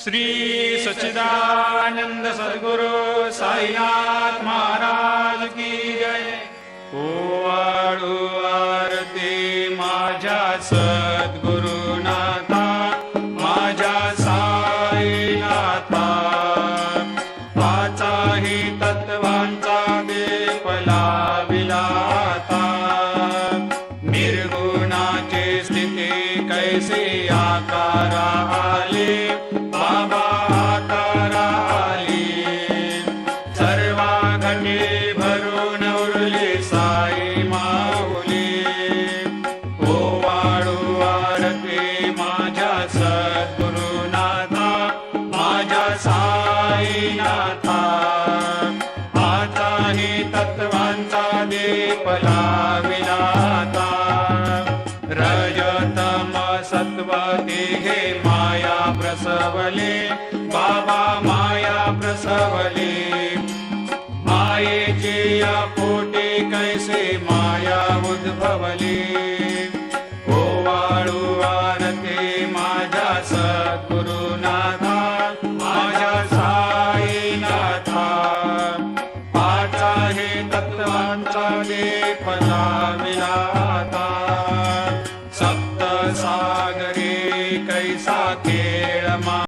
श्री सच्चिदानंद सद्गुरु साईनाथ महाराज की जय। ओवाळू आरती माझ्या सद्गुरुनाथा, माझ्या साईनाथा, पाचाही तत्वांचा दीप लाविला आता। निर्गुणाची स्थिती कैसे आकारा आले, बाबा आकारा आली। सर्वा घटे भरून उरली साई माऊली। ओवाळू आरती माझ्या सद्गुरुनाथा, माझ्या साईनाथा, आताही तत्वांचा दीप लाविला आता। रजतम सत्व तिघे माया प्रसवले, बाबा माया प्रसवले। मायेची या पोटी कैसे माया उद्भवली। ओवाळू आरती माझ्या सद्गुरुनाथा, माझ्या साईनाथा, पाचाही तत्वांचा दीप लाविला